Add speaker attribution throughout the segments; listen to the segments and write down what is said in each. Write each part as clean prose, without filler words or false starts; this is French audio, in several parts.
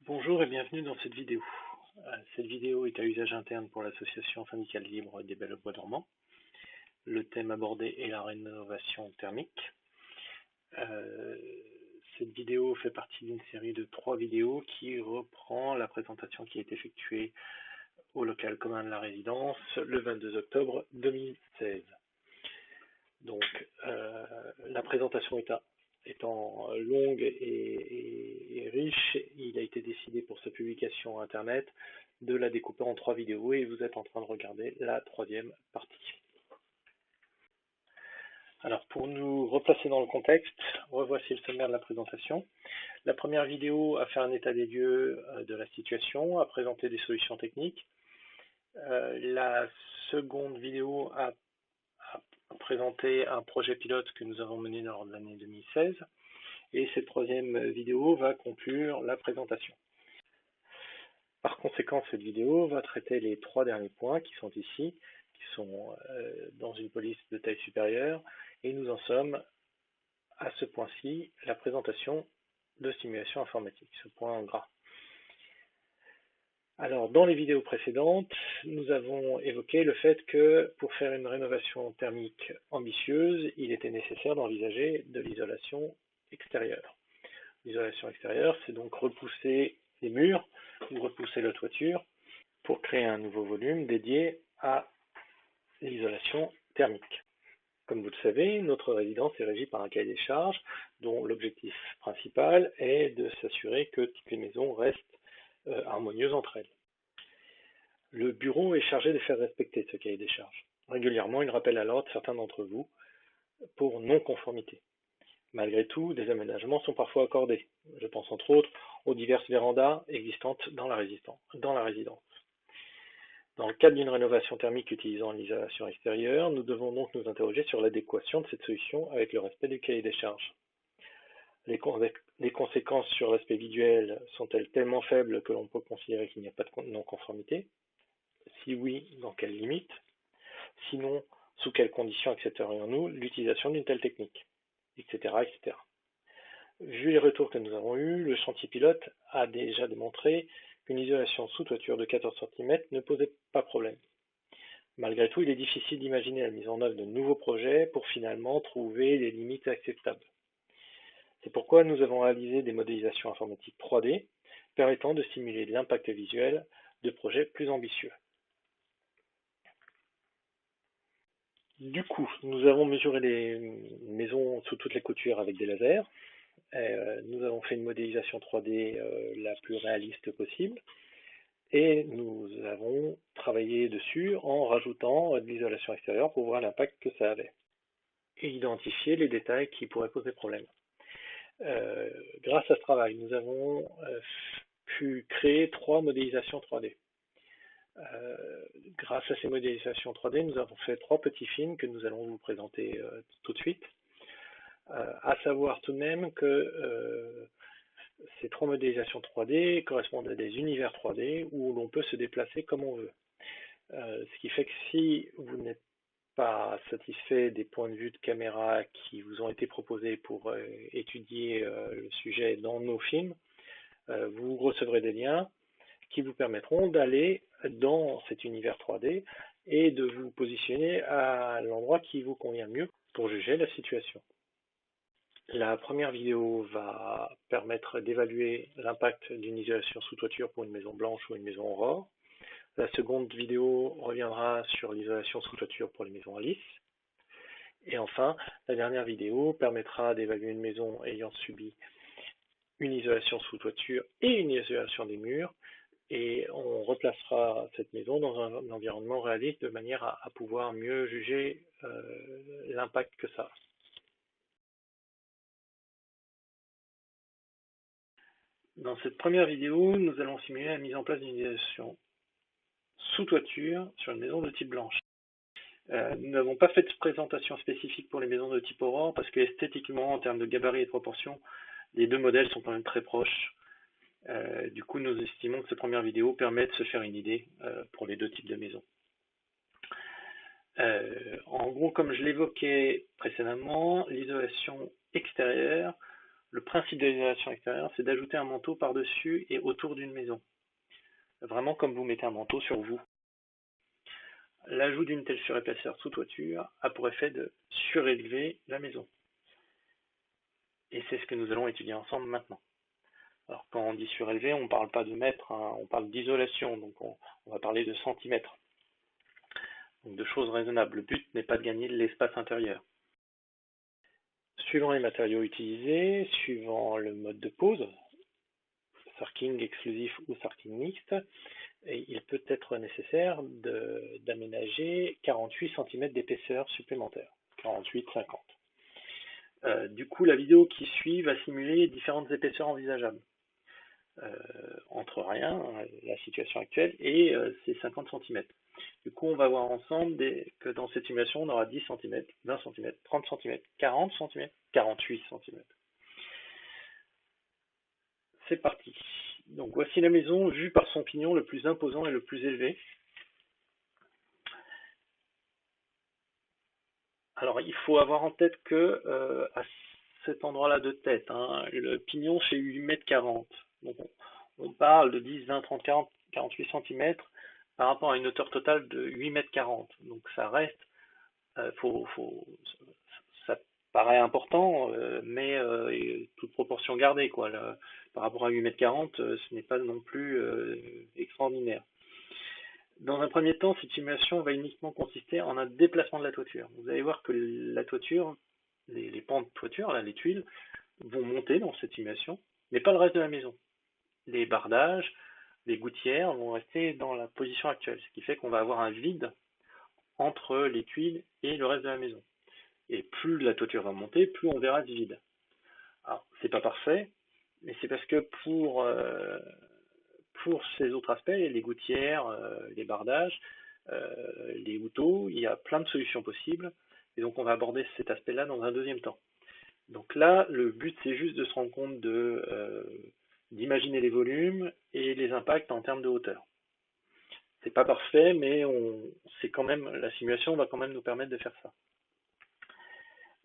Speaker 1: Bonjour et bienvenue dans cette vidéo. Cette vidéo est à usage interne pour l'association syndicale libre des Belles Bois Dormants. Le thème abordé est la rénovation thermique. Cette vidéo fait partie d'une série de 3 vidéos qui reprend la présentation qui est effectuée au local commun de la résidence le 22 octobre 2016. Donc, la présentation étant longue et riche, il a été décidé pour sa publication internet de la découper en 3 vidéos et vous êtes en train de regarder la 3e partie. Alors pour nous replacer dans le contexte, revoici le sommaire de la présentation. La première vidéo a fait un état des lieux de la situation, a présenté des solutions techniques. La seconde vidéo a présenté un projet pilote que nous avons mené lors de l'année 2016. Et cette 3e vidéo va conclure la présentation. Par conséquent, cette vidéo va traiter les 3 derniers points qui sont ici, qui sont dans une police de taille supérieure, et nous en sommes à ce point-ci, la présentation de simulation informatique, ce point en gras. Alors, dans les vidéos précédentes, nous avons évoqué le fait que pour faire une rénovation thermique ambitieuse, il était nécessaire d'envisager de l'isolation extérieure. L'isolation extérieure, c'est donc repousser les murs ou repousser la toiture pour créer un nouveau volume dédié à l'isolation thermique. Comme vous le savez, notre résidence est régie par un cahier des charges dont l'objectif principal est de s'assurer que toutes les maisons restent harmonieuses entre elles. Le bureau est chargé de faire respecter ce cahier des charges. Régulièrement, il rappelle à l'ordre certains d'entre vous pour non-conformité. Malgré tout, des aménagements sont parfois accordés. Je pense entre autres aux diverses vérandas existantes dans la résidence. Dans le cadre d'une rénovation thermique utilisant l'isolation extérieure, nous devons donc nous interroger sur l'adéquation de cette solution avec le respect du cahier des charges. Les conséquences sur l'aspect visuel sont-elles tellement faibles que l'on peut considérer qu'il n'y a pas de non-conformité? Si oui, dans quelles limites? Sinon, sous quelles conditions accepterions-nous l'utilisation d'une telle technique? Etc., etc. Vu les retours que nous avons eus, le chantier pilote a déjà démontré qu'une isolation sous toiture de 14 cm ne posait pas problème. Malgré tout, il est difficile d'imaginer la mise en œuvre de nouveaux projets pour finalement trouver des limites acceptables. C'est pourquoi nous avons réalisé des modélisations informatiques 3D permettant de simuler l'impact visuel de projets plus ambitieux. Du coup, nous avons mesuré les maisons sous toutes les coutures avec des lasers. Nous avons fait une modélisation 3D la plus réaliste possible et nous avons travaillé dessus en rajoutant de l'isolation extérieure pour voir l'impact que ça avait et identifier les détails qui pourraient poser problème. Grâce à ce travail, nous avons pu créer 3 modélisations 3D. Grâce à ces modélisations 3D, nous avons fait 3 petits films que nous allons vous présenter tout de suite. À savoir tout de même que ces 3 modélisations 3D correspondent à des univers 3D où l'on peut se déplacer comme on veut. Ce qui fait que si vous n'êtes pas satisfait des points de vue de caméra qui vous ont été proposés pour étudier le sujet dans nos films, vous recevrez des liens qui vous permettront d'aller dans cet univers 3D et de vous positionner à l'endroit qui vous convient mieux pour juger la situation. La première vidéo va permettre d'évaluer l'impact d'une isolation sous toiture pour une maison blanche ou une maison aurore. La seconde vidéo reviendra sur l'isolation sous toiture pour les maisons à lisse. Et enfin, la dernière vidéo permettra d'évaluer une maison ayant subi une isolation sous toiture et une isolation des murs. Et on replacera cette maison dans un environnement réaliste de manière à pouvoir mieux juger l'impact que ça a. Dans cette première vidéo, nous allons simuler la mise en place d'une isolation sous toiture sur une maison de type blanche. Nous n'avons pas fait de présentation spécifique pour les maisons de type aurore parce que esthétiquement, en termes de gabarit et de proportions, les deux modèles sont quand même très proches. Du coup, nous estimons que cette première vidéo permet de se faire une idée pour les deux types de maisons. En gros, comme je l'évoquais précédemment, l'isolation extérieure Le principe de l'isolation extérieure, c'est d'ajouter un manteau par-dessus et autour d'une maison. Vraiment comme vous mettez un manteau sur vous. L'ajout d'une telle surépaisseur sous toiture a pour effet de surélever la maison. Et c'est ce que nous allons étudier ensemble maintenant. Alors quand on dit surélever, on ne parle pas de mètres, hein, on parle d'isolation, donc on va parler de centimètres. Donc de choses raisonnables. Le but n'est pas de gagner de l'espace intérieur. Suivant les matériaux utilisés, suivant le mode de pose, sarking exclusif ou sarking mixte, et il peut être nécessaire d'aménager 48 cm d'épaisseur supplémentaire, 48-50. Du coup, la vidéo qui suit va simuler différentes épaisseurs envisageables. Entre rien, la situation actuelle, et ces 50 cm. Du coup, on va voir ensemble que dans cette simulation, on aura 10 cm, 20 cm, 30 cm, 40 cm, 48 cm. C'est parti. Donc voici la maison vue par son pignon le plus imposant et le plus élevé. Alors il faut avoir en tête que à cet endroit-là de tête, hein, le pignon fait 8,40 m. Donc on parle de 10, 20, 30, 40, 48 cm par rapport à une hauteur totale de 8,40 m. Donc ça reste, ça paraît important, mais toute proportion gardée, quoi. Par rapport à 8,40 m, ce n'est pas non plus extraordinaire. Dans un premier temps, cette simulation va uniquement consister en un déplacement de la toiture. Vous allez voir que la toiture, les pans de toiture, là, les tuiles, vont monter dans cette simulation, mais pas le reste de la maison. Les bardages, les gouttières vont rester dans la position actuelle, ce qui fait qu'on va avoir un vide entre les tuiles et le reste de la maison. Et plus la toiture va monter, plus on verra ce vide. Alors, c'est pas parfait, mais c'est parce que pour ces autres aspects, les gouttières, les bardages, les houteaux, il y a plein de solutions possibles. Et donc on va aborder cet aspect-là dans un deuxième temps. Donc là, le but c'est juste de se rendre compte d'imaginer les volumes et les impacts en termes de hauteur. C'est pas parfait, mais c'est quand même, la simulation va quand même nous permettre de faire ça.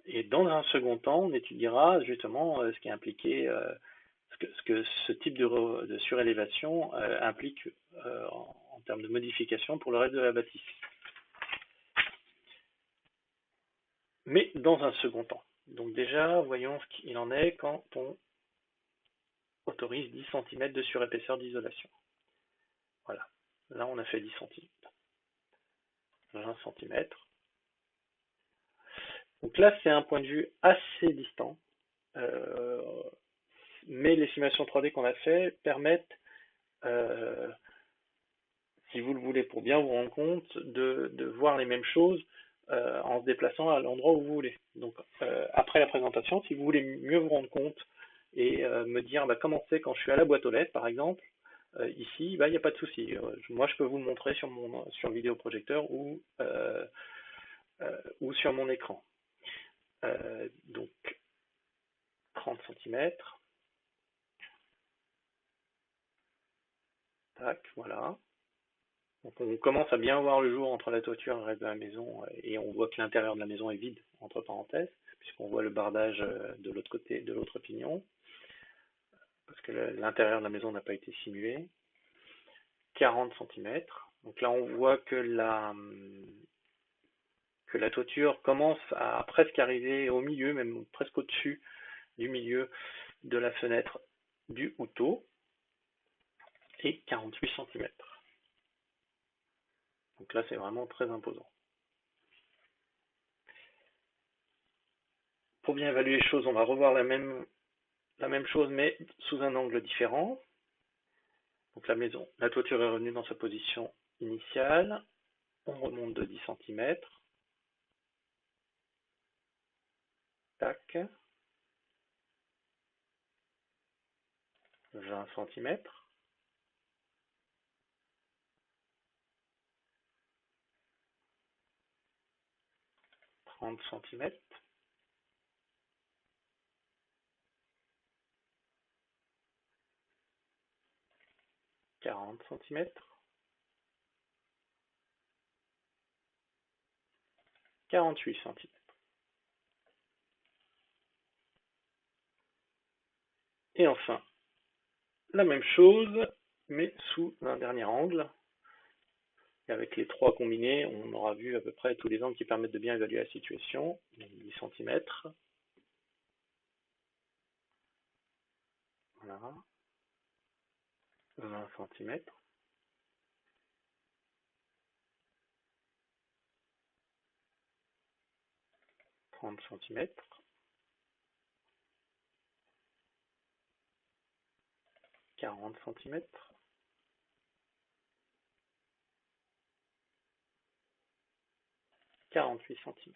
Speaker 1: Et dans un second temps, on étudiera justement ce qui est impliqué, ce que ce type de surélévation implique en termes de modification pour le reste de la bâtisse. Mais dans un second temps. Donc déjà, voyons ce qu'il en est quand on autorise 10 cm de surépaisseur d'isolation. Voilà, là on a fait 10 cm. 20 cm. Donc là c'est un point de vue assez distant, mais les simulations 3D qu'on a fait permettent, si vous le voulez pour bien vous rendre compte, de voir les mêmes choses en se déplaçant à l'endroit où vous voulez. Donc après la présentation, si vous voulez mieux vous rendre compte et me dire comment c'est quand je suis à la boîte aux lettres par exemple, ici, il n'y a pas de souci. Moi je peux vous le montrer sur le vidéoprojecteur ou sur mon écran. Donc 30 cm. Tac, voilà. Donc on commence à bien voir le jour entre la toiture et le reste de la maison, et on voit que l'intérieur de la maison est vide, entre parenthèses, puisqu'on voit le bardage de l'autre côté, de l'autre pignon, parce que l'intérieur de la maison n'a pas été simulé. 40 cm. Donc là on voit que la toiture commence à presque arriver au milieu, même presque au-dessus du milieu de la fenêtre du houteau, et 48 cm. Donc là c'est vraiment très imposant. Pour bien évaluer les choses, on va revoir la même chose mais sous un angle différent. Donc la toiture est revenue dans sa position initiale. On remonte de 10 cm. Tac. 20 cm. 30 cm. 40 cm. 48 cm. Et enfin, la même chose, mais sous un dernier angle. Et avec les trois combinés, on aura vu à peu près tous les angles qui permettent de bien évaluer la situation. 10 cm. Voilà. 20 cm. 30 cm. 40 cm. 48 cm.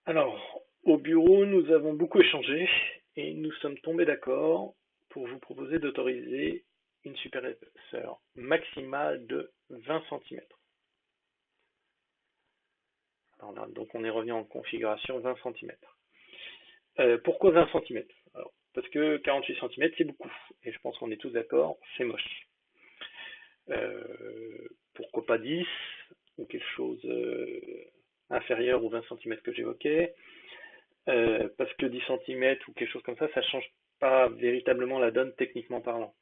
Speaker 1: Alors, au bureau, nous avons beaucoup échangé et nous sommes tombés d'accord pour vous proposer d'autoriser une superépaisseur maximale de 20 cm. Alors là, donc on est revenu en configuration 20 cm. Pourquoi 20 cm? Alors, parce que 48 cm c'est beaucoup, et je pense qu'on est tous d'accord, c'est moche. Pourquoi pas 10 ou quelque chose inférieur aux 20 cm que j'évoquais? Parce que 10 cm ou quelque chose comme ça change pas véritablement la donne techniquement parlant.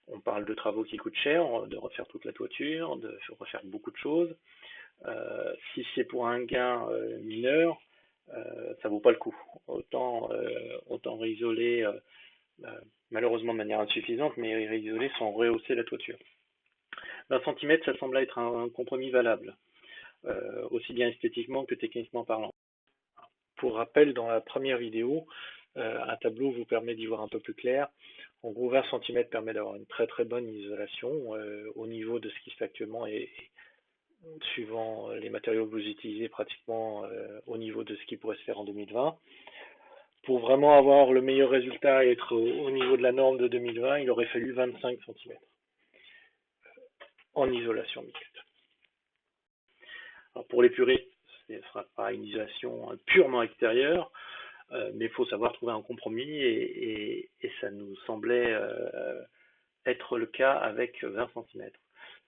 Speaker 1: On parle de travaux qui coûtent cher, de refaire toute la toiture, de refaire beaucoup de choses. Si c'est pour un gain mineur, ça vaut pas le coup. Autant réisoler, malheureusement de manière insuffisante, mais réisoler sans rehausser la toiture. 20 cm, ça semble être un compromis valable, aussi bien esthétiquement que techniquement parlant. Pour rappel, dans la première vidéo, un tableau vous permet d'y voir un peu plus clair. En gros, 20 cm permet d'avoir une très très bonne isolation au niveau de ce qui se fait actuellement et suivant les matériaux que vous utilisez pratiquement au niveau de ce qui pourrait se faire en 2020. Pour vraiment avoir le meilleur résultat et être au niveau de la norme de 2020, il aurait fallu 25 cm en isolation mixte. Alors pour les puristes, ce ne sera pas une isolation purement extérieure, mais il faut savoir trouver un compromis et ça nous semblait être le cas avec 20 cm.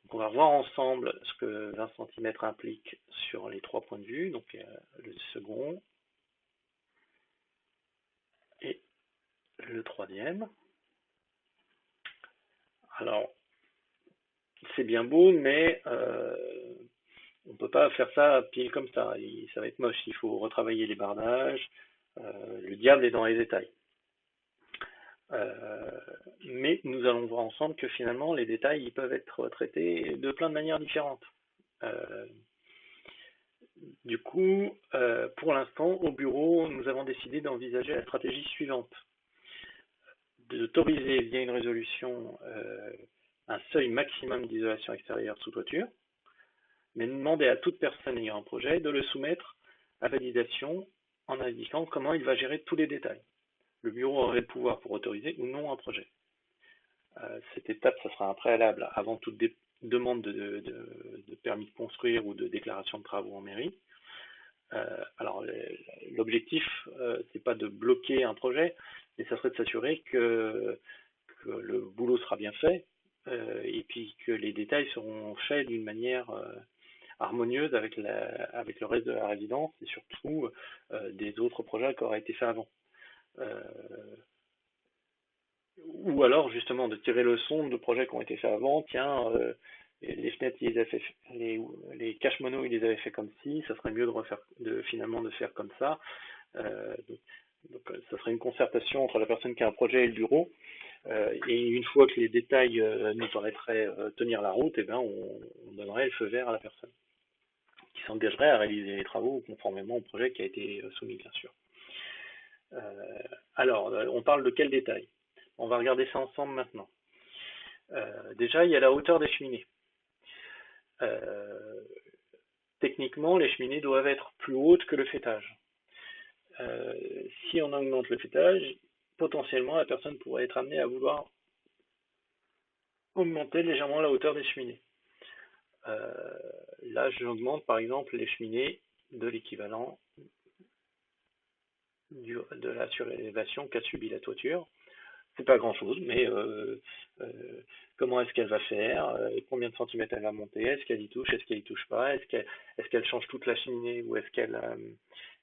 Speaker 1: Donc on va voir ensemble ce que 20 cm implique sur les trois points de vue, donc le second et le troisième. Alors, c'est bien beau, mais on ne peut pas faire ça à pied comme ça. Ça va être moche. Il faut retravailler les bardages. Le diable est dans les détails. Mais nous allons voir ensemble que finalement, les détails ils peuvent être traités de plein de manières différentes. Du coup, pour l'instant, au bureau, nous avons décidé d'envisager la stratégie suivante. D'autoriser via une résolution un seuil maximum d'isolation extérieure sous toiture, mais demander à toute personne ayant un projet de le soumettre à validation en indiquant comment il va gérer tous les détails. Le bureau aurait le pouvoir pour autoriser ou non un projet. Cette étape, ça sera un préalable avant toute demande de permis de construire ou de déclaration de travaux en mairie. Alors l'objectif, c'est pas de bloquer un projet, mais ça serait de s'assurer que le boulot sera bien fait et puis que les détails seront faits d'une manière harmonieuse avec le reste de la résidence et surtout des autres projets qui auraient été faits avant. Ou alors justement de tirer le son de projets qui ont été faits avant. Tiens, les fenêtres, ils les avaient fait, les caches mono, ils les avaient fait comme ci. Ça serait mieux finalement de faire comme ça. Donc, ça serait une concertation entre la personne qui a un projet et le bureau. Et une fois que les détails nous paraîtraient tenir la route, eh ben, on donnerait le feu vert à la personne qui s'engagerait à réaliser les travaux conformément au projet qui a été soumis, bien sûr. Alors, on parle de quels détails? On va regarder ça ensemble maintenant. Déjà, il y a la hauteur des cheminées. Techniquement, les cheminées doivent être plus hautes que le faîtage. Si on augmente le faîtage, potentiellement, la personne pourrait être amenée à vouloir augmenter légèrement la hauteur des cheminées. Là, j'augmente par exemple les cheminées de l'équivalent de la surélévation qu'a subi la toiture. c'est pas grand-chose, mais comment est-ce qu'elle va faire, combien de centimètres elle va monter, est-ce qu'elle y touche, est-ce qu'elle y touche pas, est-ce qu'elle change toute la cheminée ou est-ce qu'elle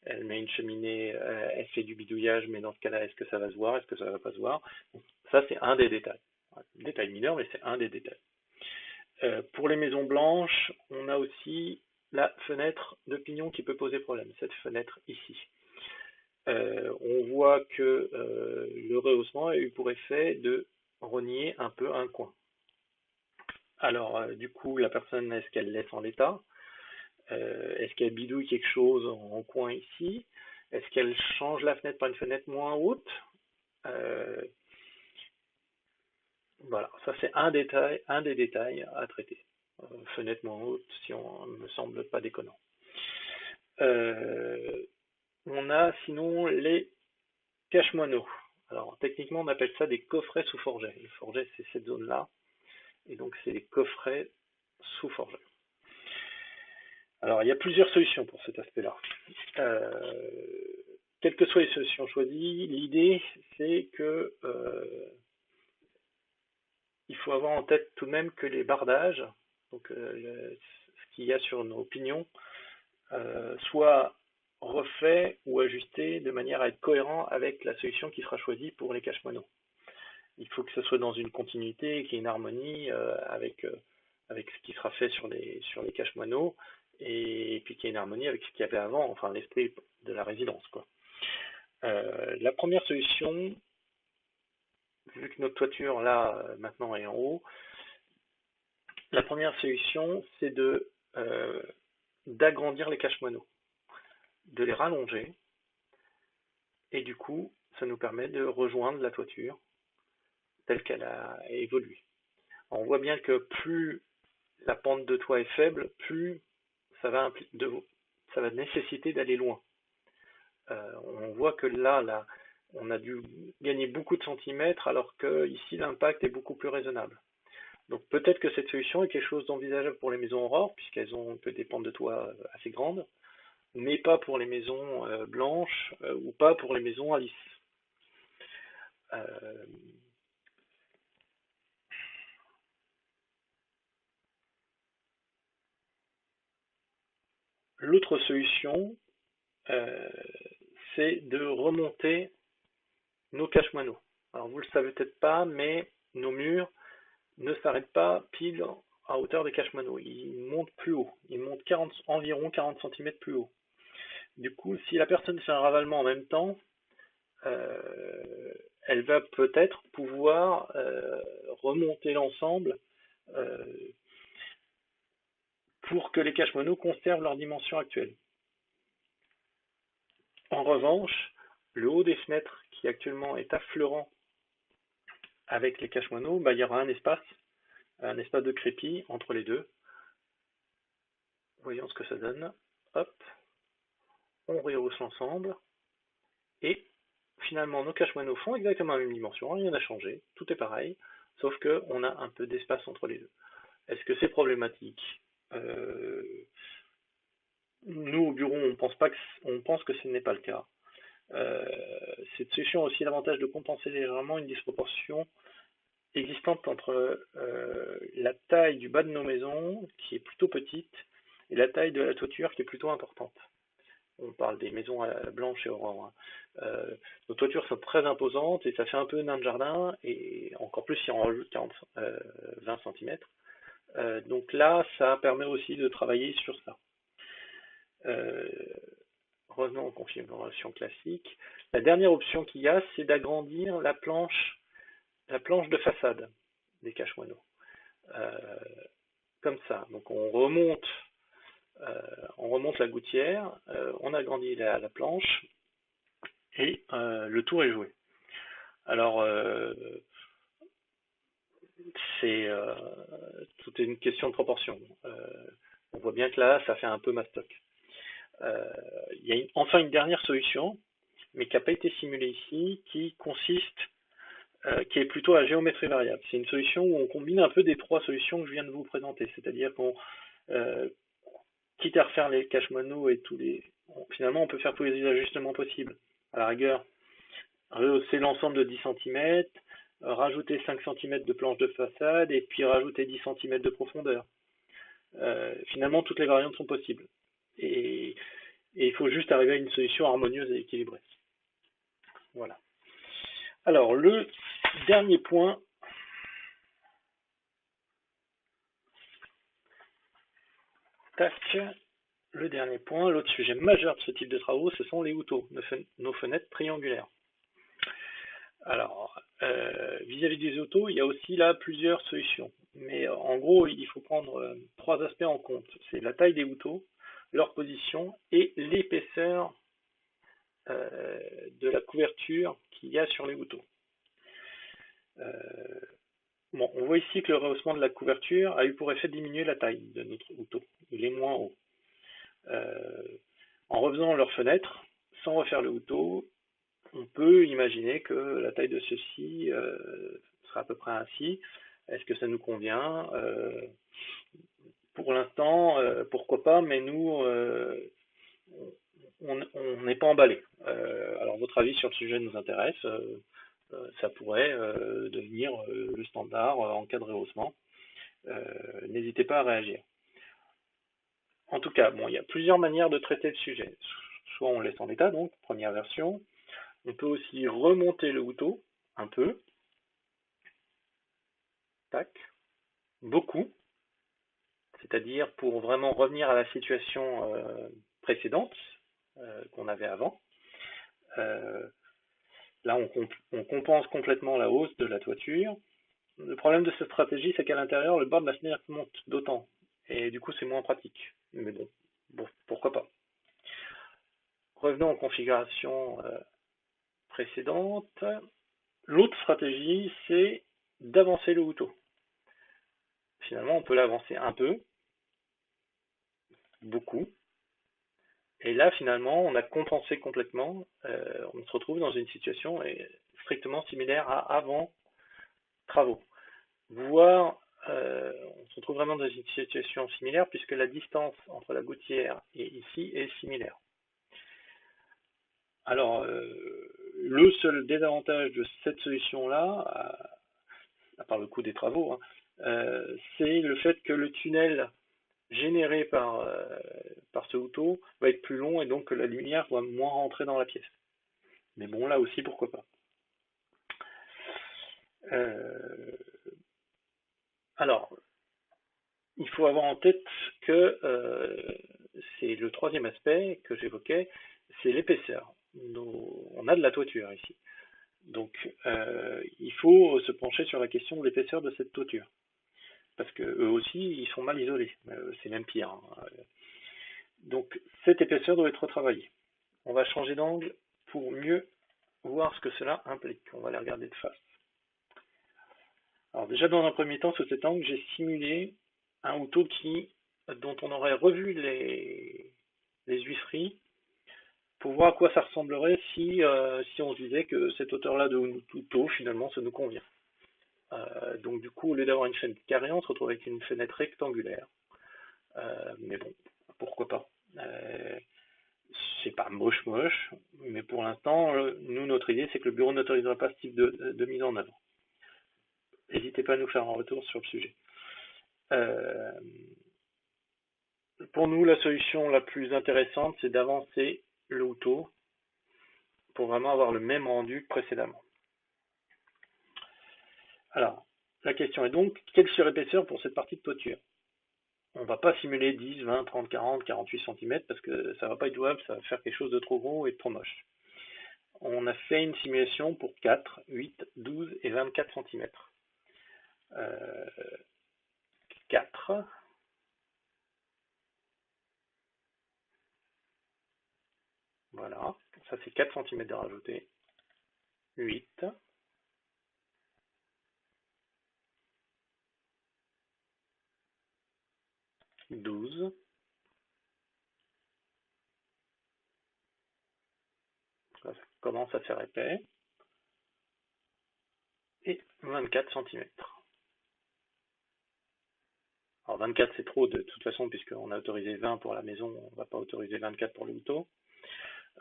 Speaker 1: elle met une cheminée, elle fait du bidouillage, mais dans ce cas-là, est-ce que ça va se voir, est-ce que ça va pas se voir? Donc, ça, c'est un des détails. Détail mineur, mais c'est un des détails. Pour les maisons blanches, on a aussi la fenêtre de pignon qui peut poser problème, cette fenêtre ici. On voit que le rehaussement a eu pour effet de rogner un peu un coin. Alors, du coup, la personne, est-ce qu'elle laisse en l'état? Est-ce qu'elle bidouille quelque chose en coin ici? Est-ce qu'elle change la fenêtre par une fenêtre moins haute? Euh, voilà, ça c'est un détail, un des détails à traiter. Fenêtre moins haute, si on me semble pas déconnant. Euh, on a sinon les cache-moineaux. Alors techniquement on appelle ça des coffrets sous forget. Le forget c'est cette zone-là, et donc c'est les coffrets sous forget. Alors il y a plusieurs solutions pour cet aspect-là. Euh, quelles que soient les solutions choisies, l'idée c'est que il faut avoir en tête tout de même que les bardages, donc ce qu'il y a sur nos pignons, soit refait ou ajusté de manière à être cohérent avec la solution qui sera choisie pour les cache-moineaux. Il faut que ce soit dans une continuité, qu'il y ait une harmonie avec ce qui sera fait sur les cache-moineaux, et puis qu'il y ait une harmonie avec ce qu'il y avait avant, enfin l'esprit de la résidence, quoi. La première solution, vu que notre toiture là maintenant est en haut, la première solution c'est d'agrandir les cache-moineaux, de les rallonger, et du coup ça nous permet de rejoindre la toiture telle qu'elle a évolué. On voit bien que plus la pente de toit est faible, plus ça va, ça va nécessiter d'aller loin. On voit que là, on a dû gagner beaucoup de centimètres alors que ici l'impact est beaucoup plus raisonnable. Donc peut-être que cette solution est quelque chose d'envisageable pour les maisons aurores puisqu'elles ont que des pentes de toit assez grandes, mais pas pour les maisons blanches ou pas pour les maisons à lisse. L'autre solution, euh, c'est de remonter nos cache-moineaux. Alors vous le savez peut-être pas, mais nos murs ne s'arrêtent pas pile à hauteur des cache-moineaux. Ils montent plus haut. Ils montent environ 40 cm plus haut. Du coup, si la personne fait un ravalement en même temps, elle va peut-être pouvoir remonter l'ensemble euh, pour que les cache-moineaux conservent leur dimension actuelle. En revanche, le haut des fenêtres, qui actuellement est affleurant avec les cache-moineaux, bah, il y aura un espace de crépi entre les deux. Voyons ce que ça donne. Hop, on rehausse l'ensemble. Et finalement, nos cache-moineaux font exactement la même dimension, rien n'a changé, tout est pareil, sauf qu'on a un peu d'espace entre les deux. Est-ce que c'est problématique? Nous, au bureau, on pense que ce n'est pas le cas. Cette solution a aussi l'avantage de compenser légèrement une disproportion existante entre la taille du bas de nos maisons, qui est plutôt petite, et la taille de la toiture, qui est plutôt importante. On parle des maisons blanches et oranges. Nos toitures sont très imposantes et ça fait un peu nain de jardin, et encore plus si on rajoute 20 cm. Donc là, ça permet aussi de travailler sur ça. Revenons aux configurations classiques. La dernière option qu'il y a, c'est d'agrandir la planche de façade des cache-moineaux. Comme ça. Donc on remonte la gouttière, on agrandit la planche et le tour est joué. Alors tout est une question de proportion. On voit bien que là, ça fait un peu mastoc. Il y a enfin une dernière solution, mais qui n'a pas été simulée ici, qui est plutôt à géométrie variable. C'est une solution où on combine un peu des trois solutions que je viens de vous présenter, c'est-à-dire qu'on quitte à refaire les cache-moineaux et finalement on peut faire tous les ajustements possibles. À la rigueur, rehausser l'ensemble de 10 cm, rajouter 5 cm de planche de façade et puis rajouter 10 cm de profondeur. Finalement, toutes les variantes sont possibles. Et il faut juste arriver à une solution harmonieuse et équilibrée. Voilà. Alors, le dernier point, le dernier point, l'autre sujet majeur de ce type de travaux, ce sont les houteaux, nos fenêtres triangulaires. Alors, vis-à-vis des houteaux, il y a aussi là plusieurs solutions. Mais en gros, il faut prendre 3 aspects en compte. C'est la taille des houteaux, leur position et l'épaisseur de la couverture qu'il y a sur les houteaux. Bon, on voit ici que le rehaussement de la couverture a eu pour effet de diminuer la taille de notre houteau. Il est moins haut. En refaisant leurs fenêtres, sans refaire le houteau, on peut imaginer que la taille de ceci sera à peu près ainsi. Est-ce que ça nous convient? Pour l'instant, pourquoi pas, mais nous, on n'est pas emballé. Alors votre avis sur le sujet nous intéresse. Ça pourrait devenir le standard en cas de rehaussement. N'hésitez pas à réagir. En tout cas, bon, il y a plusieurs manières de traiter le sujet. Soit on laisse en état, donc, première version. On peut aussi remonter le houteau, un peu. Tac. Beaucoup. C'est-à-dire pour vraiment revenir à la situation précédente qu'on avait avant. Là, on compense complètement la hausse de la toiture. Le problème de cette stratégie, c'est qu'à l'intérieur, le bord de la fenêtre monte d'autant. Et du coup, c'est moins pratique. Mais bon, pourquoi pas. Revenons aux configurations précédentes. L'autre stratégie, c'est d'avancer le houteau. Finalement, on peut l'avancer un peu, beaucoup. Et là, finalement, on a compensé complètement. On se retrouve dans une situation strictement similaire à avant travaux. Voire, on se retrouve vraiment dans une situation similaire puisque la distance entre la gouttière et ici est similaire. Alors, le seul désavantage de cette solution-là, à part le coût des travaux, hein, c'est le fait que le tunnel généré par ce houteau va être plus long et donc que la lumière va moins rentrer dans la pièce. Mais bon, là aussi, pourquoi pas. Alors, il faut avoir en tête que c'est le troisième aspect que j'évoquais, c'est l'épaisseur. On a de la toiture ici. Donc, il faut se pencher sur la question de l'épaisseur de cette toiture. Parce que eux aussi, ils sont mal isolés. C'est même pire. Hein. Donc, cette épaisseur doit être retravaillée. On va changer d'angle pour mieux voir ce que cela implique. On va les regarder de face. Alors déjà, dans un premier temps, sous cet angle, j'ai simulé un houteau dont on aurait revu les huisseries pour voir à quoi ça ressemblerait si on se disait que cette hauteur-là de houteau, finalement, ça nous convient. Donc du coup, au lieu d'avoir une fenêtre carrée, on se retrouve avec une fenêtre rectangulaire. Mais bon, pourquoi pas. C'est pas moche, mais pour l'instant, nous, notre idée, c'est que le bureau n'autorisera pas ce type de mise en œuvre. N'hésitez pas à nous faire un retour sur le sujet. Pour nous, la solution la plus intéressante, c'est d'avancer le houteau pour vraiment avoir le même rendu que précédemment. Alors, la question est donc, quelle surépaisseur pour cette partie de toiture? On ne va pas simuler 10, 20, 30, 40, 48 cm parce que ça ne va pas être jouable, ça va faire quelque chose de trop gros et de trop moche. On a fait une simulation pour 4, 8, 12 et 24 cm. 4. Voilà, ça c'est 4 cm de rajouter. 8. 12. Ça commence à faire épais. Et 24 cm. Alors 24 c'est trop de toute façon puisqu'on a autorisé 20 pour la maison, on ne va pas autoriser 24 pour le houteau.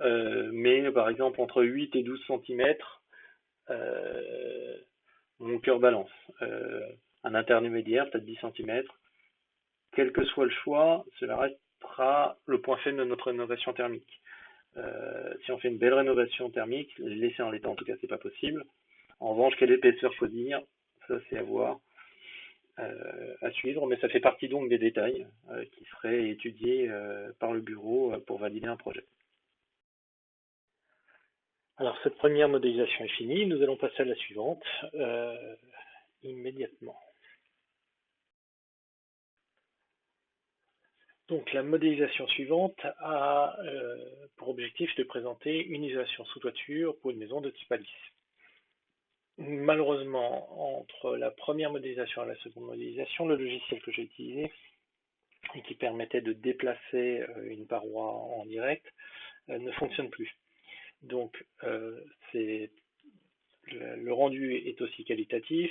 Speaker 1: Mais par exemple entre 8 et 12 cm, mon cœur balance. Un intermédiaire, peut-être 10 centimètres. Quel que soit le choix, cela restera le point faible de notre rénovation thermique. Si on fait une belle rénovation thermique, les laisser en l'état en tout cas, c'est pas possible. En revanche, quelle épaisseur choisir, ça c'est à voir, à suivre, mais ça fait partie donc des détails qui seraient étudiés par le bureau pour valider un projet. Alors cette première modélisation est finie, nous allons passer à la suivante immédiatement. Donc la modélisation suivante a pour objectif de présenter une isolation sous toiture pour une maison de type Alice. Malheureusement, entre la première modélisation et la seconde modélisation, le logiciel que j'ai utilisé et qui permettait de déplacer une paroi en direct ne fonctionne plus. Donc le rendu est aussi qualitatif,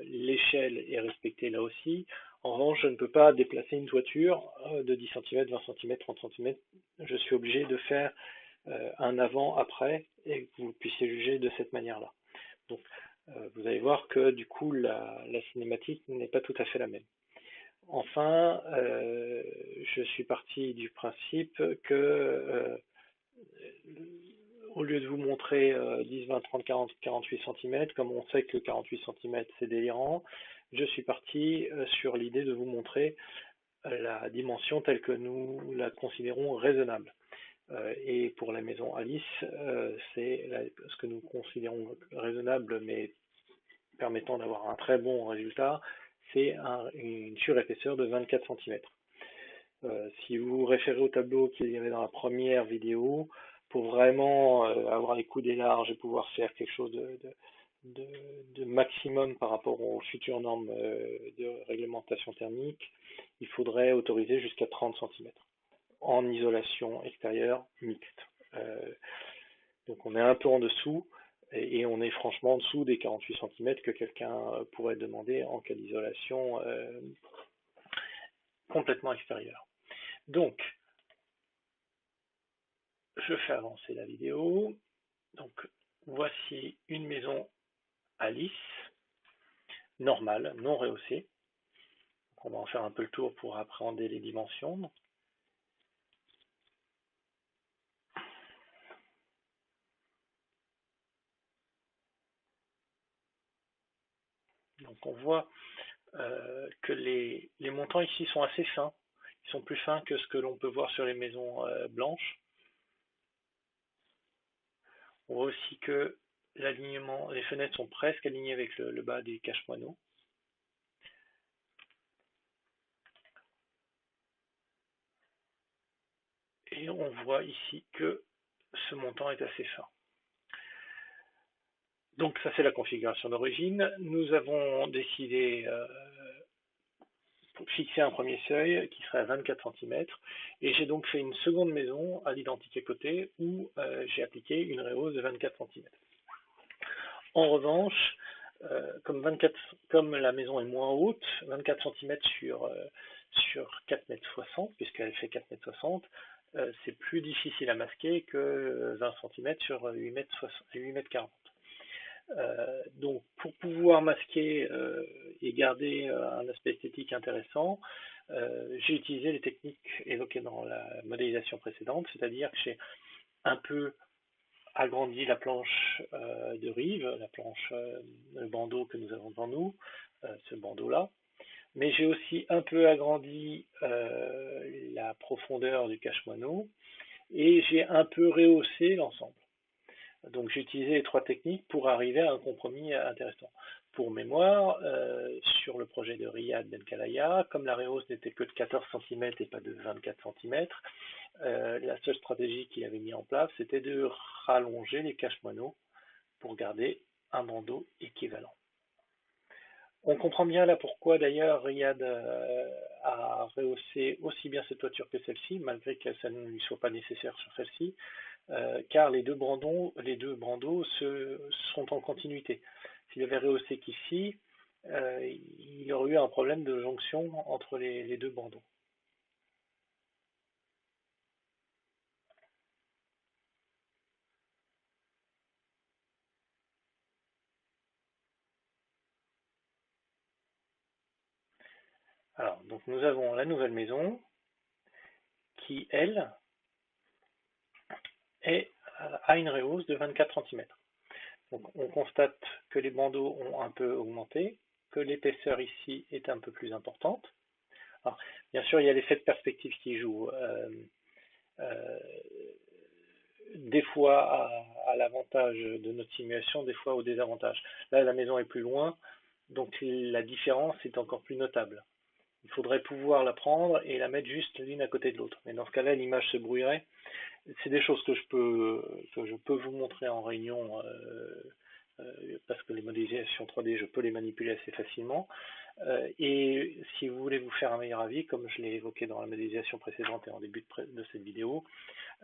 Speaker 1: l'échelle est respectée là aussi. En revanche, je ne peux pas déplacer une toiture de 10 cm, 20 cm, 30 cm. Je suis obligé de faire un avant-après et que vous puissiez juger de cette manière-là. Donc, vous allez voir que du coup, la cinématique n'est pas tout à fait la même. Enfin, je suis parti du principe que au lieu de vous montrer 10, 20, 30, 40, 48 cm, comme on sait que 48 cm c'est délirant, je suis parti sur l'idée de vous montrer la dimension telle que nous la considérons raisonnable. Et pour la maison Alice, c'est ce que nous considérons raisonnable mais permettant d'avoir un très bon résultat, c'est une surépaisseur de 24 cm. Si vous vous référez au tableau qu'il y avait dans la première vidéo, pour vraiment avoir les coudées larges et pouvoir faire quelque chose de maximum par rapport aux futures normes de réglementation thermique, il faudrait autoriser jusqu'à 30 cm en isolation extérieure mixte. Donc on est un peu en dessous et on est franchement en dessous des 48 cm que quelqu'un pourrait demander en cas d'isolation complètement extérieure. Donc, je fais avancer la vidéo. Donc, voici une maison Alice, normale, non rehaussée. Donc, on va en faire un peu le tour pour appréhender les dimensions. Donc, on voit que les montants ici sont assez fins. Ils sont plus fins que ce que l'on peut voir sur les maisons blanches. On voit aussi que l'alignement, les fenêtres sont presque alignées avec le bas des cache-moineaux. Et on voit ici que ce montant est assez fin. Donc ça c'est la configuration d'origine. Nous avons décidé pour fixer un premier seuil qui serait à 24 cm et j'ai donc fait une seconde maison à l'identique à côté où j'ai appliqué une rehausse de 24 cm. En revanche, comme la maison est moins haute, 24 cm sur 4,60 m, puisqu'elle fait 4,60 m, c'est plus difficile à masquer que 20 cm sur 8,40 m. Donc pour pouvoir masquer et garder un aspect esthétique intéressant, j'ai utilisé les techniques évoquées dans la modélisation précédente, c'est-à-dire que j'ai un peu agrandi la planche de rive, le bandeau que nous avons devant nous, ce bandeau-là, mais j'ai aussi un peu agrandi la profondeur du cache-moineau et j'ai un peu rehaussé l'ensemble. Donc j'ai utilisé les trois techniques pour arriver à un compromis intéressant. Pour mémoire, sur le projet de Riyad Ben Khalaya, comme la rehausse n'était que de 14 cm et pas de 24 cm, la seule stratégie qu'il avait mis en place, c'était de rallonger les cache-moineaux pour garder un bandeau équivalent. On comprend bien là pourquoi d'ailleurs Riyad a rehaussé aussi bien cette toiture que celle-ci, malgré que ça ne lui soit pas nécessaire sur celle-ci, car les deux bandeaux sont en continuité. S'il avait rehaussé qu'ici, il y aurait eu un problème de jonction entre les deux bandeaux. Donc nous avons la nouvelle maison qui, elle, a une rehausse de 24 cm. Donc on constate que les bandeaux ont un peu augmenté, que l'épaisseur ici est un peu plus importante. Alors, bien sûr, il y a l'effet de perspective qui joue. Des fois à l'avantage de notre simulation, des fois au désavantage. Là, la maison est plus loin, donc la différence est encore plus notable. Il faudrait pouvoir la prendre et la mettre juste l'une à côté de l'autre. Mais dans ce cas-là, l'image se brouillerait. C'est des choses que je peux vous montrer en réunion parce que les modélisations 3D, je peux les manipuler assez facilement. Et si vous voulez vous faire un meilleur avis, comme je l'ai évoqué dans la modélisation précédente et en début de cette vidéo,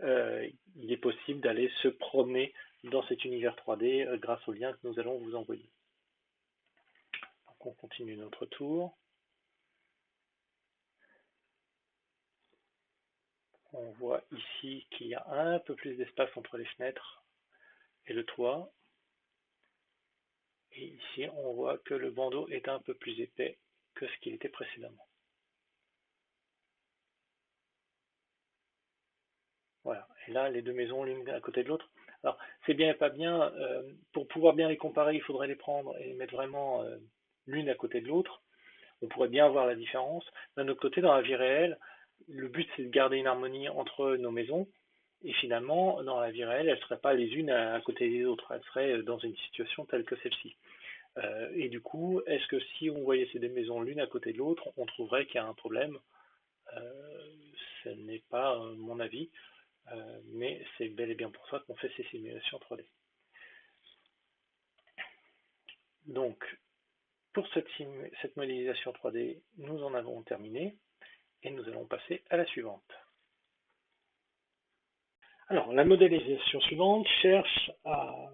Speaker 1: il est possible d'aller se promener dans cet univers 3D grâce au lien que nous allons vous envoyer. Donc on continue notre tour. On voit ici qu'il y a un peu plus d'espace entre les fenêtres et le toit. Et ici, on voit que le bandeau est un peu plus épais que ce qu'il était précédemment. Voilà. Et là, les deux maisons l'une à côté de l'autre. Alors, c'est bien et pas bien. Pour pouvoir bien les comparer, il faudrait les prendre et les mettre vraiment l'une à côté de l'autre. On pourrait bien voir la différence. D'un autre côté, dans la vie réelle, le but c'est de garder une harmonie entre nos maisons. Et finalement, dans la vie réelle, elles ne seraient pas les unes à côté des autres. Elles seraient dans une situation telle que celle-ci. Et du coup, est-ce que si on voyait ces deux maisons l'une à côté de l'autre, on trouverait qu'il y a un problème? Ce n'est pas mon avis, mais c'est bel et bien pour ça qu'on fait ces simulations 3D. Donc, pour cette modélisation 3D, nous en avons terminé et nous allons passer à la suivante. Alors, la modélisation suivante cherche à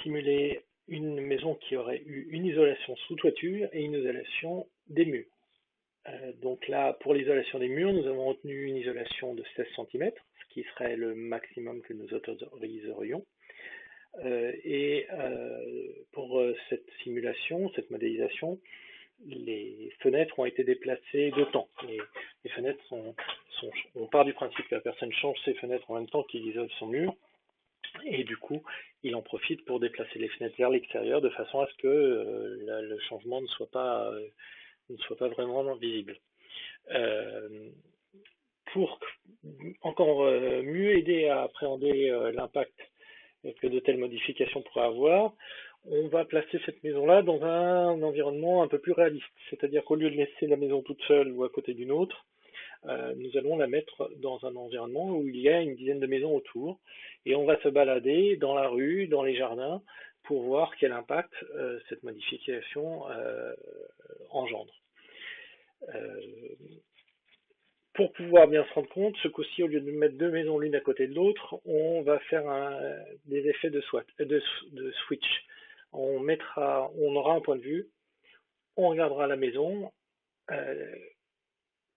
Speaker 1: simuler une maison qui aurait eu une isolation sous toiture et une isolation des murs. Donc là, pour l'isolation des murs, nous avons retenu une isolation de 16 cm, ce qui serait le maximum que nous autoriserions. Pour cette simulation, cette modélisation, les fenêtres ont été déplacées d'autant. Les fenêtres on part du principe que la personne change ses fenêtres en même temps qu'il isole son mur, et du coup, il en profite pour déplacer les fenêtres vers l'extérieur de façon à ce que le changement ne soit pas vraiment visible. Pour encore mieux aider à appréhender l'impact que de telles modifications pourraient avoir, on va placer cette maison-là dans un environnement un peu plus réaliste. C'est-à-dire qu'au lieu de laisser la maison toute seule ou à côté d'une autre, nous allons la mettre dans un environnement où il y a une dizaine de maisons autour. Et on va se balader dans la rue, dans les jardins, pour voir quel impact cette modification engendre. Pour pouvoir bien se rendre compte, ce coup-ci, au lieu de mettre deux maisons l'une à côté de l'autre, on va faire des effets de switch. On aura un point de vue, on regardera la maison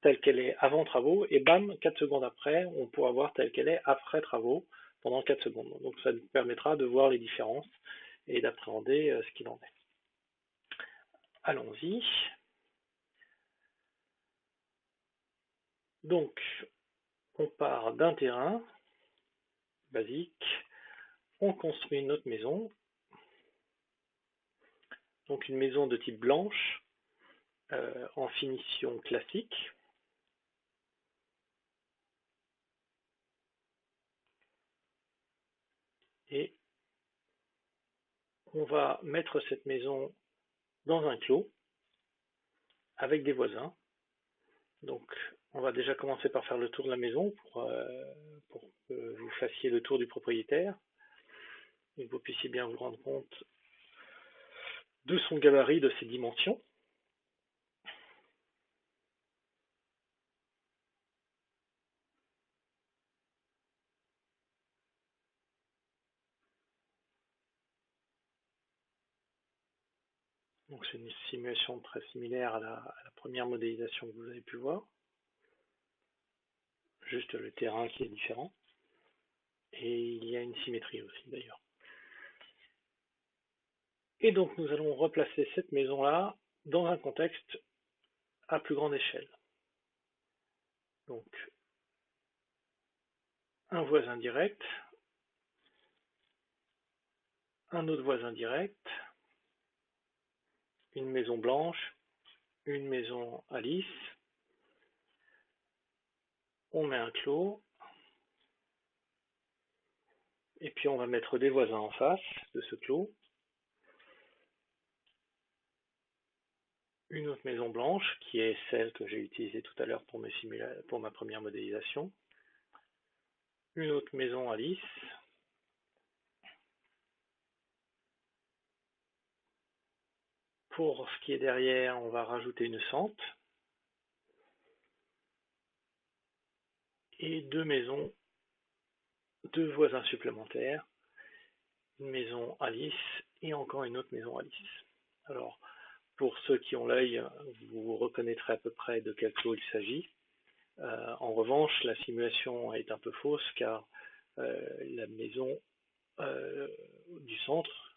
Speaker 1: telle qu'elle est avant travaux, et bam, 4 secondes après, on pourra voir telle qu'elle est après travaux pendant 4 secondes. Donc ça nous permettra de voir les différences et d'appréhender ce qu'il en est. Allons-y. Donc, on part d'un terrain basique, on construit notre maison, donc une maison de type blanche, en finition classique. Et on va mettre cette maison dans un clos avec des voisins. Donc on va déjà commencer par faire le tour de la maison pour que vous fassiez le tour du propriétaire et que vous puissiez bien vous rendre compte de son gabarit, de ses dimensions. Donc c'est une simulation très similaire à la première modélisation que vous avez pu voir. Juste le terrain qui est différent. Et il y a une symétrie aussi d'ailleurs. Et donc nous allons replacer cette maison-là dans un contexte à plus grande échelle. Donc, un voisin direct, un autre voisin direct, une maison blanche, une maison à lisse, on met un clos, et puis on va mettre des voisins en face de ce clos, une autre maison blanche, qui est celle que j'ai utilisée tout à l'heure pour ma première modélisation, une autre maison à lisse, pour ce qui est derrière, on va rajouter une sente, et deux voisins supplémentaires, une maison à lisse et encore une autre maison à lisse. Alors, pour ceux qui ont l'œil, vous reconnaîtrez à peu près de quel clos il s'agit. En revanche, la simulation est un peu fausse car la maison du centre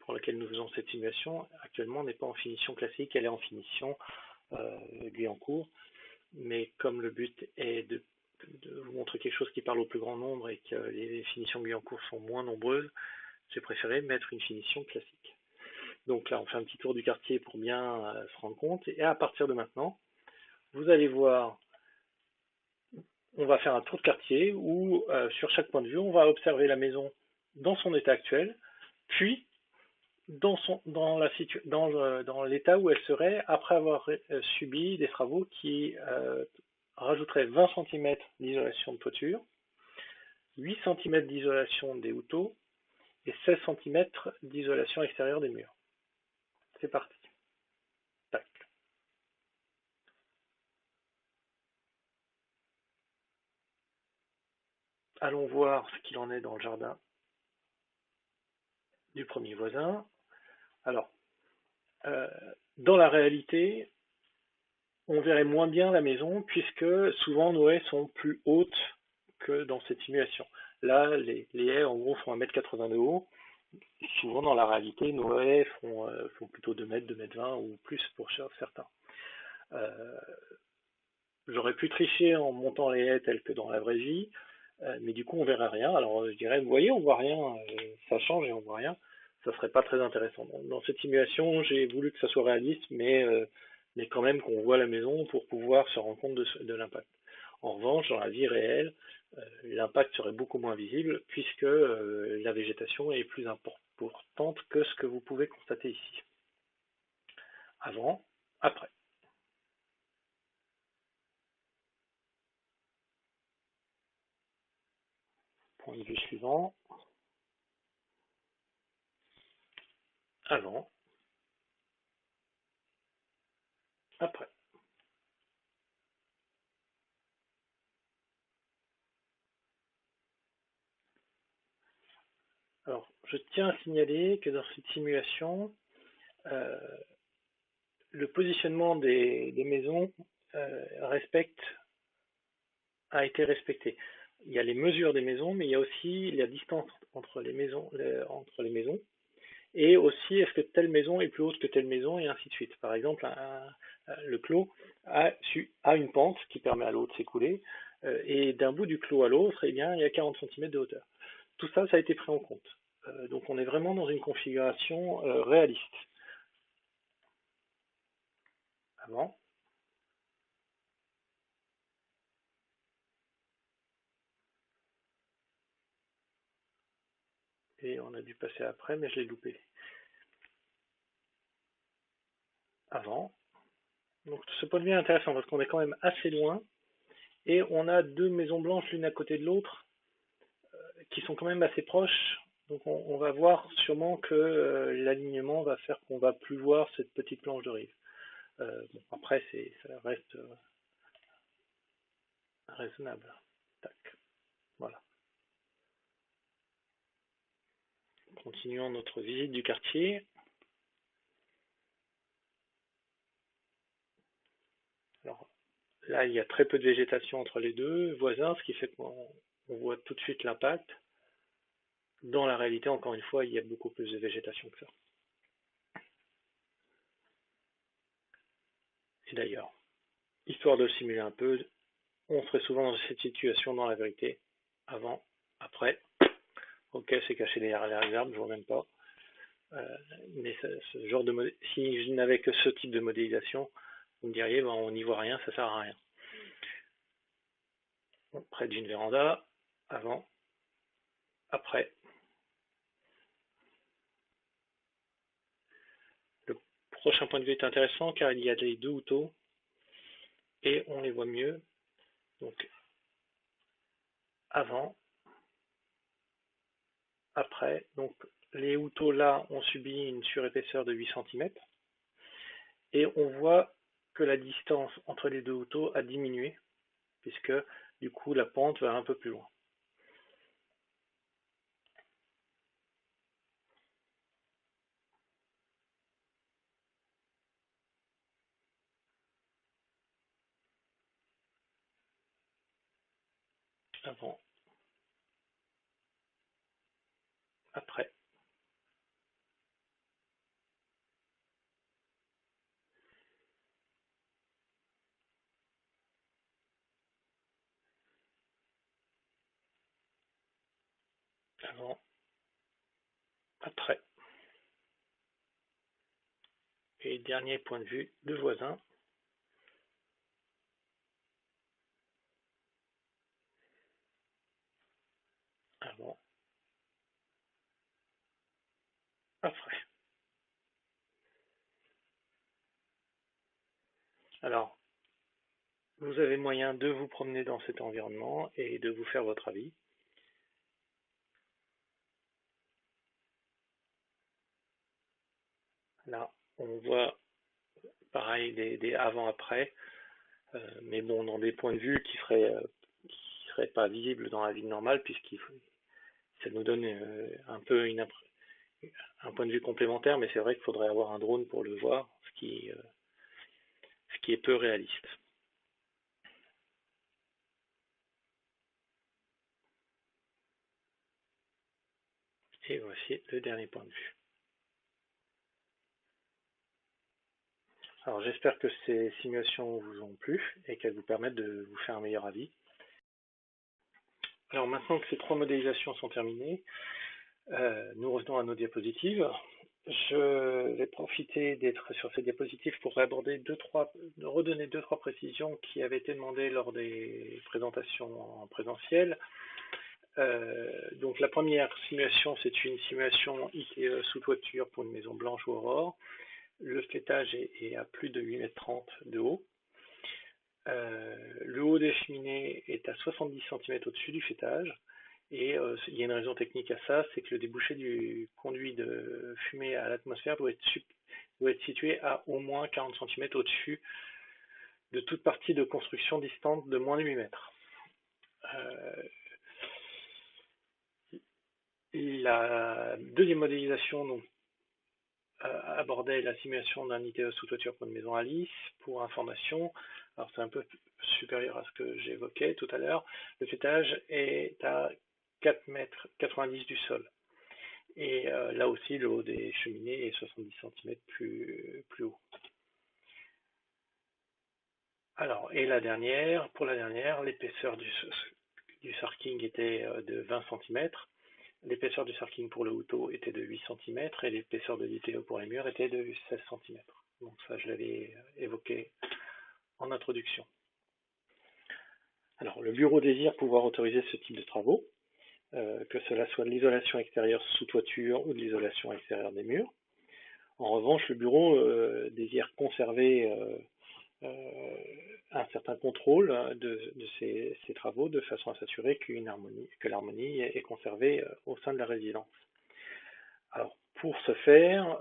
Speaker 1: pour laquelle nous faisons cette simulation actuellement n'est pas en finition classique, elle est en finition Guyancourt. Mais comme le but est de vous montrer quelque chose qui parle au plus grand nombre et que les finitions Guyancourt sont moins nombreuses, j'ai préféré mettre une finition classique. Donc là, on fait un petit tour du quartier pour bien se rendre compte. Et à partir de maintenant, vous allez voir, on va faire un tour de quartier où sur chaque point de vue, on va observer la maison dans son état actuel, puis dans l'état où elle serait après avoir subi des travaux qui rajouteraient 20 cm d'isolation de toiture, 8 cm d'isolation des houtteaux et 16 cm d'isolation extérieure des murs. C'est parti. Tac. Allons voir ce qu'il en est dans le jardin du premier voisin. Alors, dans la réalité, on verrait moins bien la maison puisque souvent nos haies sont plus hautes que dans cette simulation. Là, les haies en gros font 1,80 m de haut. Souvent dans la réalité, nos haies font plutôt 2 mètres, 2,20 m ou plus pour certains. J'aurais pu tricher en montant les haies telles que dans la vraie vie, mais du coup on verrait rien. Alors je dirais, vous voyez, on voit rien, ça change et on voit rien. Ça serait pas très intéressant. Dans cette simulation, j'ai voulu que ça soit réaliste, mais quand même qu'on voit la maison pour pouvoir se rendre compte de l'impact. En revanche, dans la vie réelle, l'impact serait beaucoup moins visible puisque la végétation est plus importante que ce que vous pouvez constater ici. Avant, après. Point de vue suivant. Avant, après. Alors, je tiens à signaler que dans cette simulation, euh, le positionnement des maisons a été respecté. Il y a les mesures des maisons, mais il y a aussi la distance entre les maisons, et aussi est-ce que telle maison est plus haute que telle maison, et ainsi de suite. Par exemple, le clos a une pente qui permet à l'eau de s'écouler, et d'un bout du clos à l'autre, eh bien, il y a 40 cm de hauteur. Tout ça, ça a été pris en compte. Donc on est vraiment dans une configuration réaliste. Avant. Et on a dû passer après, mais je l'ai loupé. Avant. Donc ce point de vue est intéressant parce qu'on est quand même assez loin et on a deux maisons blanches l'une à côté de l'autre qui sont quand même assez proches. Donc on va voir sûrement que l'alignement va faire qu'on va plus voir cette petite planche de rive. Bon, après ça reste raisonnable. Tac. Voilà. Continuons notre visite du quartier. Alors là, il y a très peu de végétation entre les deux voisins, ce qui fait qu'on voit tout de suite l'impact. Dans la réalité, encore une fois, il y a beaucoup plus de végétation que ça. Et d'ailleurs, histoire de le simuler un peu, on serait souvent dans cette situation dans la vérité, avant, après, ok c'est caché derrière les arbres, je vois même pas, mais ce genre de si je n'avais que ce type de modélisation, vous me diriez bon, on n'y voit rien, ça sert à rien. Bon, près d'une véranda, avant, après. Le prochain point de vue est intéressant car il y a les deux outos et on les voit mieux. Donc avant, après. Donc les outos là ont subi une surépaisseur de 8 cm et on voit que la distance entre les deux outos a diminué puisque du coup la pente va un peu plus loin. Avant, après. Avant, après. Et dernier point de vue de voisin. Avant, après. Alors, vous avez moyen de vous promener dans cet environnement et de vous faire votre avis. Là, on voit pareil des avant-après, mais bon, dans des points de vue qui seraient pas visibles dans la vie normale, ça nous donne un peu un point de vue complémentaire, mais c'est vrai qu'il faudrait avoir un drone pour le voir, ce qui est peu réaliste. Et voici le dernier point de vue. Alors j'espère que ces simulations vous ont plu et qu'elles vous permettent de vous faire un meilleur avis. Alors maintenant que ces 3 modélisations sont terminées, nous revenons à nos diapositives. Je vais profiter d'être sur ces diapositives pour aborder redonner 2-3 précisions qui avaient été demandées lors des présentations en présentiel. Donc la première simulation, c'est une simulation ITE sous toiture pour une maison blanche ou aurore. Le fêtage est à plus de 8,30 m de haut. Le haut des cheminées est à 70 cm au-dessus du fêtage. Et il y a une raison technique à ça, c'est que le débouché du conduit de fumée à l'atmosphère doit être situé à au moins 40 cm au-dessus de toute partie de construction distante de moins de 8 mètres. La deuxième modélisation donc, abordait la simulation d'un ITE sous toiture pour une maison à Lys. Pour information, alors c'est un peu supérieur à ce que j'évoquais tout à l'heure, le fêtage est à 4,90 m du sol. Et là aussi, le haut des cheminées est 70 cm plus haut. Alors, et pour la dernière, l'épaisseur du sarking était de 20 cm. L'épaisseur du sarking pour le outo était de 8 cm et l'épaisseur de l'ITE pour les murs était de 16 cm. Donc ça, je l'avais évoqué en introduction. Alors, le bureau désire pouvoir autoriser ce type de travaux, que cela soit de l'isolation extérieure sous toiture ou de l'isolation extérieure des murs. En revanche, le bureau désire conserver un certain contrôle de ces travaux de façon à s'assurer que l'harmonie est conservée au sein de la résidence. Alors, pour ce faire,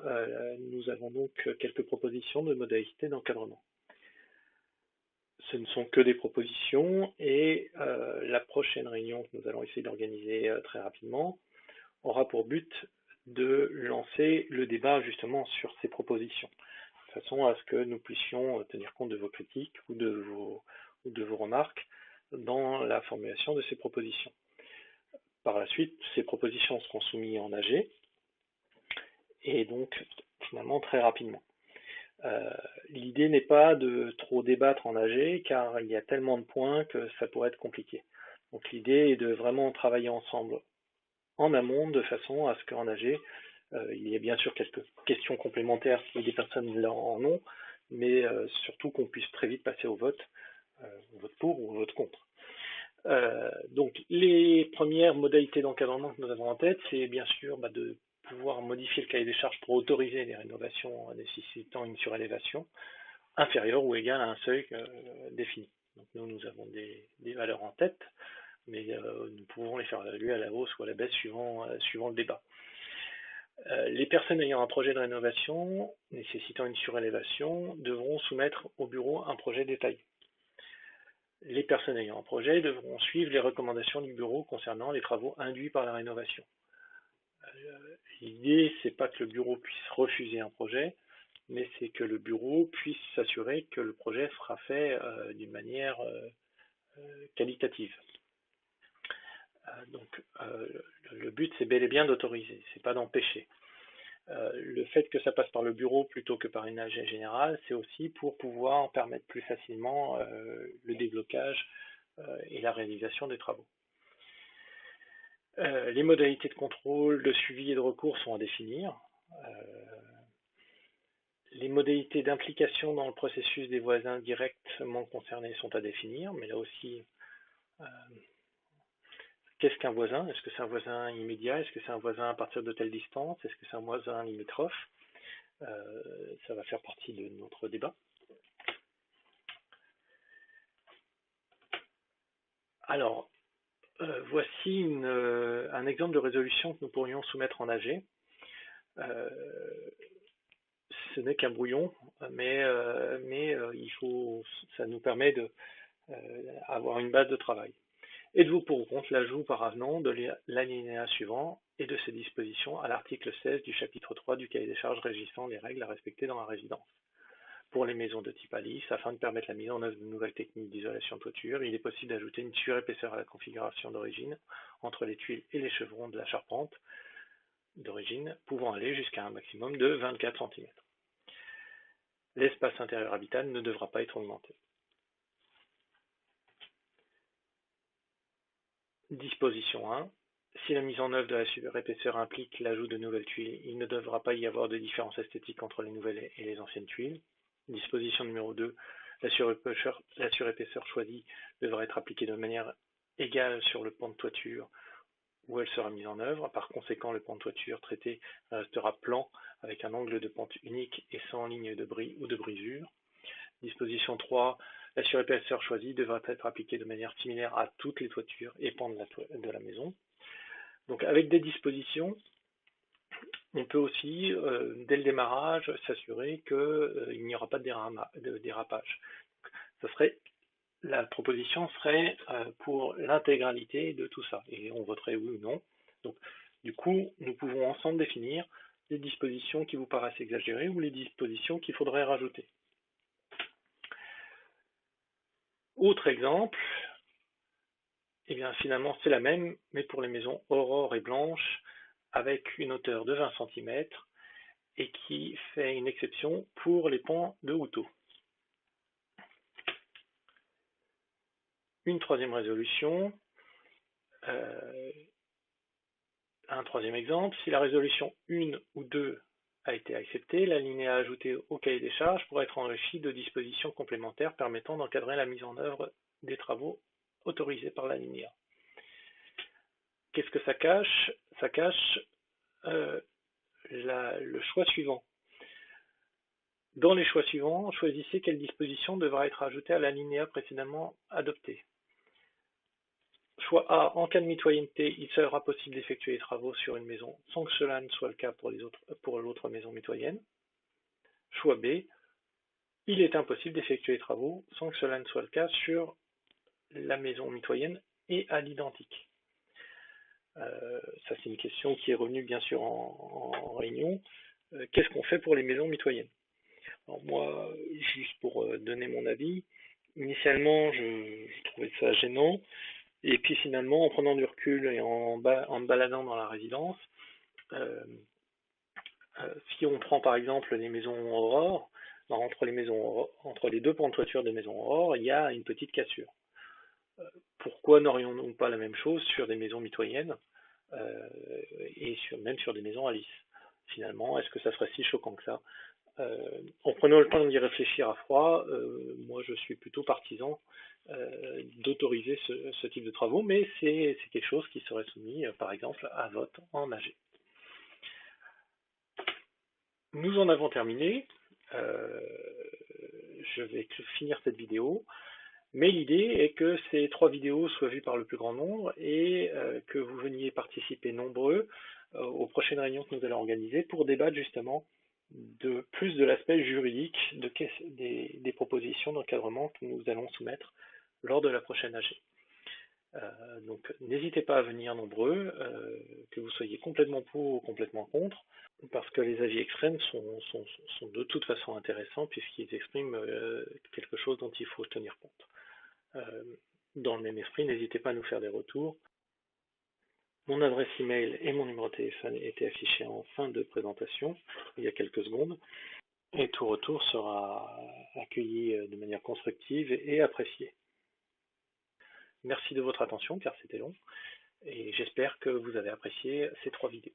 Speaker 1: nous avons donc quelques propositions de modalités d'encadrement. Ce ne sont que des propositions et la prochaine réunion que nous allons essayer d'organiser très rapidement aura pour but de lancer le débat justement sur ces propositions, de façon à ce que nous puissions tenir compte de vos critiques ou de vos remarques dans la formulation de ces propositions. Par la suite, ces propositions seront soumises en AG et donc finalement très rapidement. L'idée n'est pas de trop débattre en AG, car il y a tellement de points que ça pourrait être compliqué. Donc l'idée est de vraiment travailler ensemble en amont, de façon à ce qu'en AG, il y ait bien sûr quelques questions complémentaires si des personnes en ont, mais surtout qu'on puisse très vite passer au vote pour ou au vote contre. Donc les premières modalités d'encadrement que nous avons en tête, c'est bien sûr de pouvoir modifier le cahier des charges pour autoriser les rénovations nécessitant une surélévation inférieure ou égale à un seuil défini. Donc nous avons des valeurs en tête, mais nous pouvons les faire évaluer à la hausse ou à la baisse suivant le débat. Les personnes ayant un projet de rénovation nécessitant une surélévation devront soumettre au bureau un projet détaillé. Les personnes ayant un projet devront suivre les recommandations du bureau concernant les travaux induits par la rénovation. L'idée, c'est pas que le bureau puisse refuser un projet, mais c'est que le bureau puisse s'assurer que le projet sera fait d'une manière qualitative. Donc, le but, c'est bel et bien d'autoriser, c'est pas d'empêcher. Le fait que ça passe par le bureau plutôt que par une AG générale, c'est aussi pour pouvoir permettre plus facilement le déblocage et la réalisation des travaux. Les modalités de contrôle, de suivi et de recours sont à définir. Les modalités d'implication dans le processus des voisins directement concernés sont à définir, mais là aussi, qu'est-ce qu'un voisin? Est-ce que c'est un voisin immédiat? Est-ce que c'est un voisin à partir de telle distance? Est-ce que c'est un voisin limitrophe? Ça va faire partie de notre débat. Alors, voici un exemple de résolution que nous pourrions soumettre en AG. Ce n'est qu'un brouillon, mais ça nous permet d'avoir une base de travail. Êtes-vous pour ou contre l'ajout par avenant de l'alinéa suivant et de ses dispositions à l'article 16 du chapitre 3 du cahier des charges régissant les règles à respecter dans la résidence? Pour les maisons de type Alice, afin de permettre la mise en œuvre de nouvelles techniques d'isolation de toiture, il est possible d'ajouter une surépaisseur à la configuration d'origine entre les tuiles et les chevrons de la charpente d'origine, pouvant aller jusqu'à un maximum de 24 cm. L'espace intérieur habitable ne devra pas être augmenté. Disposition 1. Si la mise en œuvre de la surépaisseur implique l'ajout de nouvelles tuiles, il ne devra pas y avoir de différence esthétique entre les nouvelles et les anciennes tuiles. Disposition numéro 2. La surépaisseur choisie devra être appliquée de manière égale sur le pan de toiture où elle sera mise en œuvre. Par conséquent, le pan de toiture traité restera plan avec un angle de pente unique et sans ligne de bris ou de brisure. Disposition 3. La surépaisseur choisie devra être appliquée de manière similaire à toutes les toitures et pans de la maison. Donc avec des dispositions, on peut aussi, dès le démarrage, s'assurer qu'il n'y aura pas de dérapage. La proposition serait pour l'intégralité de tout ça, et on voterait oui ou non. Donc, du coup, nous pouvons ensemble définir les dispositions qui vous paraissent exagérées ou les dispositions qu'il faudrait rajouter. Autre exemple, et bien finalement c'est la même, mais pour les maisons Aurore et Blanche, avec une hauteur de 20 cm, et qui fait une exception pour les pans de Houtot. Une troisième résolution, un troisième exemple, si la résolution 1 ou 2 a été acceptée, l'alinéa ajouté au cahier des charges pourrait être enrichi de dispositions complémentaires permettant d'encadrer la mise en œuvre des travaux autorisés par l'alinéa. Qu'est-ce que ça cache? Ça cache le choix suivant. Dans les choix suivants, choisissez quelle disposition devra être ajoutée à l'alinéa précédemment adopté. Choix A. En cas de mitoyenneté, il sera possible d'effectuer les travaux sur une maison sans que cela ne soit le cas pour l'autre maison mitoyenne. Choix B. Il est impossible d'effectuer les travaux sans que cela ne soit le cas sur la maison mitoyenne et à l'identique. Ça, c'est une question qui est revenue bien sûr en réunion. Qu'est-ce qu'on fait pour les maisons mitoyennes? Alors moi, juste pour donner mon avis, initialement, je trouvais ça gênant. Et puis finalement, en prenant du recul et en me baladant dans la résidence, si on prend par exemple les maisons Aurore, entre les deux pans de toiture des maisons Aurore, il y a une petite cassure. Pourquoi n'aurions-nous pas la même chose sur des maisons mitoyennes et même sur des maisons Alice? Finalement, est-ce que ça serait si choquant que ça? En prenant le temps d'y réfléchir à froid, moi je suis plutôt partisan d'autoriser ce type de travaux, mais c'est quelque chose qui serait soumis, par exemple, à vote en AG. Nous en avons terminé. Je vais finir cette vidéo. Mais l'idée est que ces 3 vidéos soient vues par le plus grand nombre et que vous veniez participer nombreux aux prochaines réunions que nous allons organiser pour débattre justement plus de l'aspect juridique des propositions d'encadrement que nous allons soumettre lors de la prochaine AG. Donc n'hésitez pas à venir nombreux, que vous soyez complètement pour ou complètement contre, parce que les avis extrêmes sont de toute façon intéressants puisqu'ils expriment quelque chose dont il faut tenir compte. Dans le même esprit, n'hésitez pas à nous faire des retours. Mon adresse email et mon numéro de téléphone étaient affichés en fin de présentation, il y a quelques secondes, et tout retour sera accueilli de manière constructive et apprécié. Merci de votre attention, car c'était long, et j'espère que vous avez apprécié ces 3 vidéos.